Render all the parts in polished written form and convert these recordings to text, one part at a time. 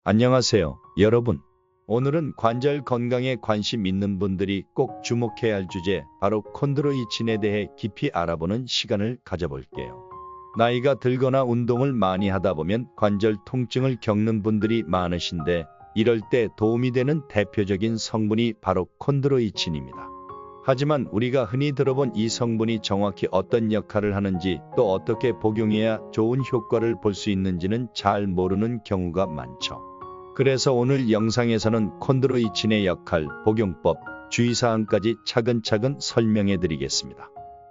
안녕하세요, 여러분. 오늘은 관절 건강에 관심 있는 분들이 꼭 주목해야 할 주제, 바로 콘드로이친에 대해 깊이 알아보는 시간을 가져볼게요. 나이가 들거나 운동을 많이 하다 보면 관절 통증을 겪는 분들이 많으신데, 이럴 때 도움이 되는 대표적인 성분이 바로 콘드로이친입니다. 하지만 우리가 흔히 들어본 이 성분이 정확히 어떤 역할을 하는지, 또 어떻게 복용해야 좋은 효과를 볼 수 있는지는 잘 모르는 경우가 많죠. 그래서 오늘 영상에서는 콘드로이친의 역할, 복용법, 주의사항까지 차근차근 설명해 드리겠습니다.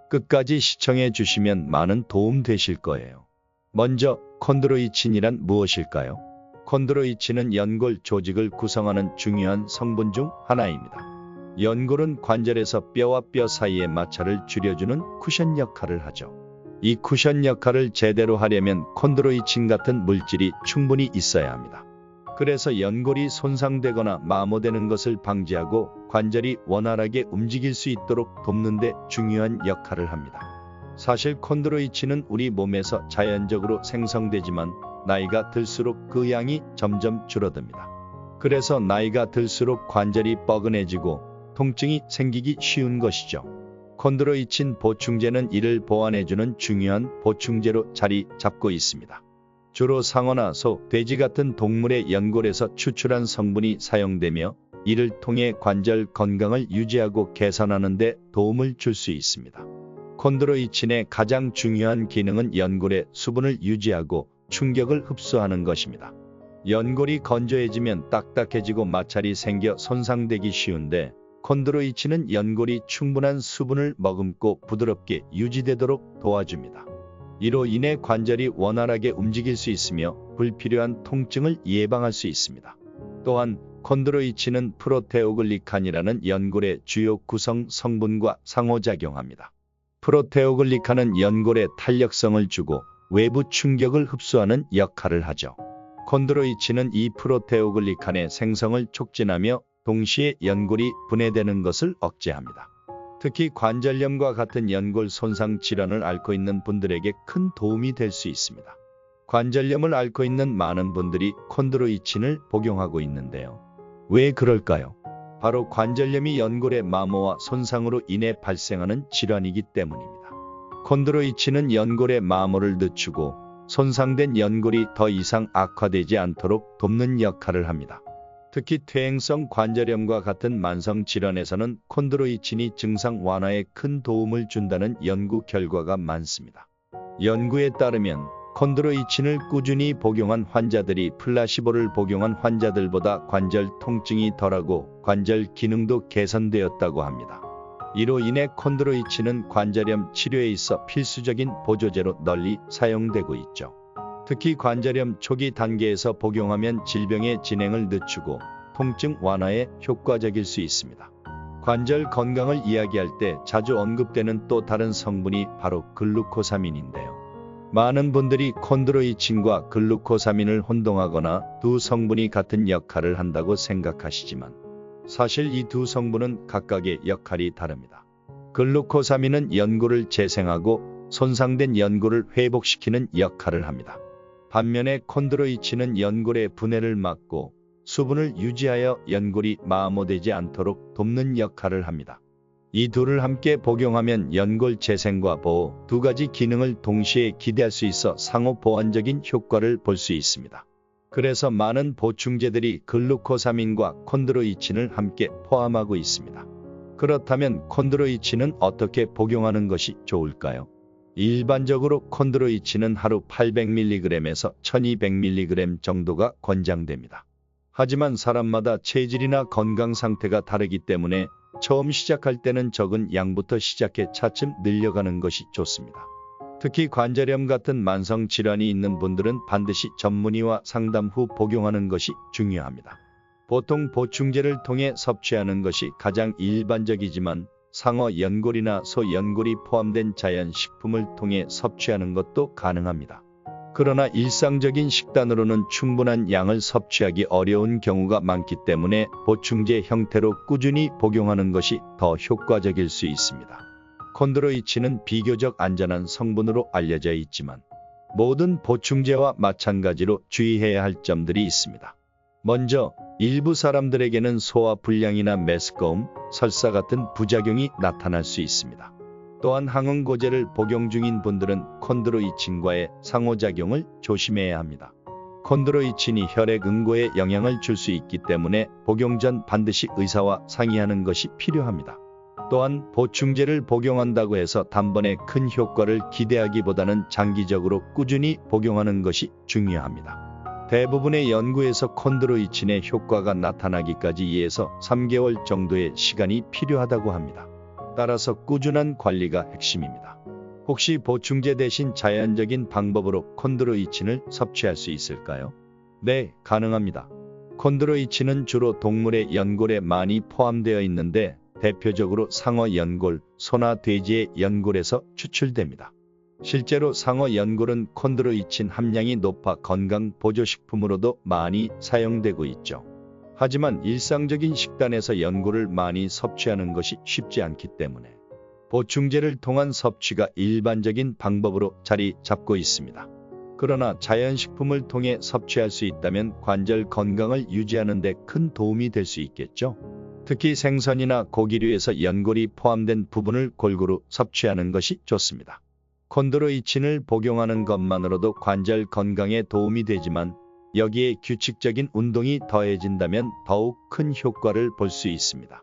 끝까지 시청해 주시면 많은 도움 되실 거예요. 먼저 콘드로이친이란 무엇일까요? 콘드로이친은 연골 조직을 구성하는 중요한 성분 중 하나입니다. 연골은 관절에서 뼈와 뼈 사이의 마찰을 줄여주는 쿠션 역할을 하죠. 이 쿠션 역할을 제대로 하려면 콘드로이친 같은 물질이 충분히 있어야 합니다. 그래서 연골이 손상되거나 마모되는 것을 방지하고 관절이 원활하게 움직일 수 있도록 돕는 데 중요한 역할을 합니다. 사실 콘드로이친은 우리 몸에서 자연적으로 생성되지만 나이가 들수록 그 양이 점점 줄어듭니다. 그래서 나이가 들수록 관절이 뻐근해지고 통증이 생기기 쉬운 것이죠. 콘드로이친 보충제는 이를 보완해주는 중요한 보충제로 자리 잡고 있습니다. 주로 상어나 소, 돼지 같은 동물의 연골에서 추출한 성분이 사용되며 이를 통해 관절 건강을 유지하고 개선하는 데 도움을 줄 수 있습니다. 콘드로이친의 가장 중요한 기능은 연골의 수분을 유지하고 충격을 흡수하는 것입니다. 연골이 건조해지면 딱딱해지고 마찰이 생겨 손상되기 쉬운데, 콘드로이친은 연골이 충분한 수분을 머금고 부드럽게 유지되도록 도와줍니다. 이로 인해 관절이 원활하게 움직일 수 있으며 불필요한 통증을 예방할 수 있습니다. 또한 콘드로이친은 프로테오글리칸이라는 연골의 주요 구성 성분과 상호작용합니다. 프로테오글리칸은 연골에 탄력성을 주고 외부 충격을 흡수하는 역할을 하죠. 콘드로이친은 이 프로테오글리칸의 생성을 촉진하며 동시에 연골이 분해되는 것을 억제합니다. 특히 관절염과 같은 연골 손상 질환을 앓고 있는 분들에게 큰 도움이 될 수 있습니다. 관절염을 앓고 있는 많은 분들이 콘드로이친을 복용하고 있는데요. 왜 그럴까요? 바로 관절염이 연골의 마모와 손상으로 인해 발생하는 질환이기 때문입니다. 콘드로이친은 연골의 마모를 늦추고 손상된 연골이 더 이상 악화되지 않도록 돕는 역할을 합니다. 특히 퇴행성 관절염과 같은 만성 질환에서는 콘드로이친이 증상 완화에 큰 도움을 준다는 연구 결과가 많습니다. 연구에 따르면 콘드로이친을 꾸준히 복용한 환자들이 플라시보를 복용한 환자들보다 관절 통증이 덜하고 관절 기능도 개선되었다고 합니다. 이로 인해 콘드로이친은 관절염 치료에 있어 필수적인 보조제로 널리 사용되고 있죠. 특히 관절염 초기 단계에서 복용하면 질병의 진행을 늦추고 통증 완화에 효과적일 수 있습니다. 관절 건강을 이야기할 때 자주 언급되는 또 다른 성분이 바로 글루코사민인데요. 많은 분들이 콘드로이친과 글루코사민을 혼동하거나 두 성분이 같은 역할을 한다고 생각하시지만, 사실 이 두 성분은 각각의 역할이 다릅니다. 글루코사민은 연골을 재생하고 손상된 연골을 회복시키는 역할을 합니다. 반면에 콘드로이친은 연골의 분해를 막고 수분을 유지하여 연골이 마모되지 않도록 돕는 역할을 합니다. 이 둘을 함께 복용하면 연골 재생과 보호 두 가지 기능을 동시에 기대할 수 있어 상호 보완적인 효과를 볼 수 있습니다. 그래서 많은 보충제들이 글루코사민과 콘드로이친을 함께 포함하고 있습니다. 그렇다면 콘드로이친은 어떻게 복용하는 것이 좋을까요? 일반적으로 콘드로이친은 하루 800mg에서 1200mg 정도가 권장됩니다. 하지만 사람마다 체질이나 건강 상태가 다르기 때문에 처음 시작할 때는 적은 양부터 시작해 차츰 늘려가는 것이 좋습니다. 특히 관절염 같은 만성 질환이 있는 분들은 반드시 전문의와 상담 후 복용하는 것이 중요합니다. 보통 보충제를 통해 섭취하는 것이 가장 일반적이지만 상어 연골이나 소 연골이 포함된 자연 식품을 통해 섭취하는 것도 가능합니다. 그러나 일상적인 식단으로는 충분한 양을 섭취하기 어려운 경우가 많기 때문에 보충제 형태로 꾸준히 복용하는 것이 더 효과적일 수 있습니다. 콘드로이친은 비교적 안전한 성분으로 알려져 있지만 모든 보충제와 마찬가지로 주의해야 할 점들이 있습니다. 먼저 일부 사람들에게는 소화 불량이나 메스꺼움, 설사 같은 부작용이 나타날 수 있습니다. 또한 항응고제를 복용 중인 분들은 콘드로이친과의 상호작용을 조심해야 합니다. 콘드로이친이 혈액 응고에 영향을 줄 수 있기 때문에 복용 전 반드시 의사와 상의하는 것이 필요합니다. 또한 보충제를 복용한다고 해서 단번에 큰 효과를 기대하기보다는 장기적으로 꾸준히 복용하는 것이 중요합니다. 대부분의 연구에서 콘드로이친의 효과가 나타나기까지 2에서 3개월 정도의 시간이 필요하다고 합니다. 따라서 꾸준한 관리가 핵심입니다. 혹시 보충제 대신 자연적인 방법으로 콘드로이친을 섭취할 수 있을까요? 네, 가능합니다. 콘드로이친은 주로 동물의 연골에 많이 포함되어 있는데 대표적으로 상어 연골, 소나 돼지의 연골에서 추출됩니다. 실제로 상어 연골은 콘드로이친 함량이 높아 건강 보조식품으로도 많이 사용되고 있죠. 하지만 일상적인 식단에서 연골을 많이 섭취하는 것이 쉽지 않기 때문에 보충제를 통한 섭취가 일반적인 방법으로 자리 잡고 있습니다. 그러나 자연식품을 통해 섭취할 수 있다면 관절 건강을 유지하는 데 큰 도움이 될 수 있겠죠. 특히 생선이나 고기류에서 연골이 포함된 부분을 골고루 섭취하는 것이 좋습니다. 콘드로이친을 복용하는 것만으로도 관절 건강에 도움이 되지만 여기에 규칙적인 운동이 더해진다면 더욱 큰 효과를 볼 수 있습니다.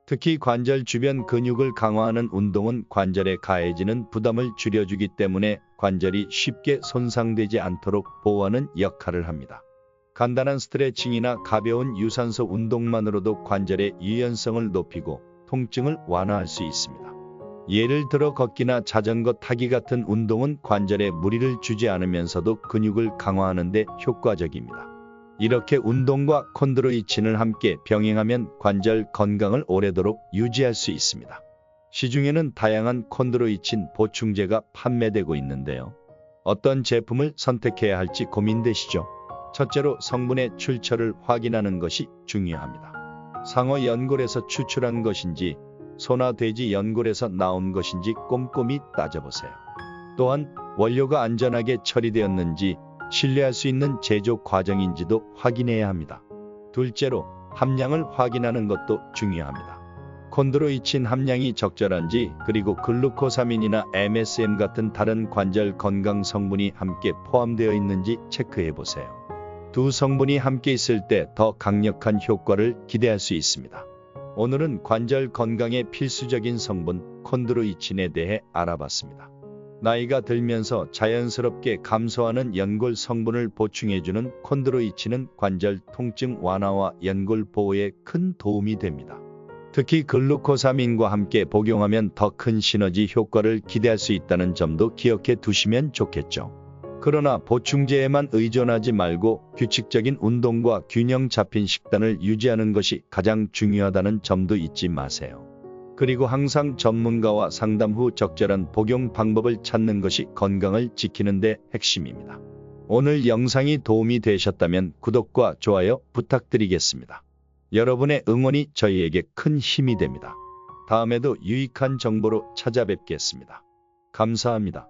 특히 관절 주변 근육을 강화하는 운동은 관절에 가해지는 부담을 줄여주기 때문에 관절이 쉽게 손상되지 않도록 보호하는 역할을 합니다. 간단한 스트레칭이나 가벼운 유산소 운동만으로도 관절의 유연성을 높이고 통증을 완화할 수 있습니다. 예를 들어 걷기나 자전거 타기 같은 운동은 관절에 무리를 주지 않으면서도 근육을 강화하는 데 효과적입니다. 이렇게 운동과 콘드로이친을 함께 병행하면 관절 건강을 오래도록 유지할 수 있습니다. 시중에는 다양한 콘드로이친 보충제가 판매되고 있는데요. 어떤 제품을 선택해야 할지 고민되시죠? 첫째로 성분의 출처를 확인하는 것이 중요합니다. 상어 연골에서 추출한 것인지 소나 돼지 연골에서 나온 것인지 꼼꼼히 따져보세요. 또한 원료가 안전하게 처리되었는지 신뢰할 수 있는 제조 과정인지도 확인해야 합니다. 둘째로 함량을 확인하는 것도 중요합니다. 콘드로이친 함량이 적절한지 그리고 글루코사민이나 MSM 같은 다른 관절 건강 성분이 함께 포함되어 있는지 체크해 보세요. 두 성분이 함께 있을 때 더 강력한 효과를 기대할 수 있습니다. 오늘은 관절 건강에 필수적인 성분 콘드로이친에 대해 알아봤습니다. 나이가 들면서 자연스럽게 감소하는 연골 성분을 보충해주는 콘드로이친은 관절 통증 완화와 연골 보호에 큰 도움이 됩니다. 특히 글루코사민과 함께 복용하면 더 큰 시너지 효과를 기대할 수 있다는 점도 기억해 두시면 좋겠죠. 그러나 보충제에만 의존하지 말고 규칙적인 운동과 균형 잡힌 식단을 유지하는 것이 가장 중요하다는 점도 잊지 마세요. 그리고 항상 전문가와 상담 후 적절한 복용 방법을 찾는 것이 건강을 지키는 데 핵심입니다. 오늘 영상이 도움이 되셨다면 구독과 좋아요 부탁드리겠습니다. 여러분의 응원이 저희에게 큰 힘이 됩니다. 다음에도 유익한 정보로 찾아뵙겠습니다. 감사합니다.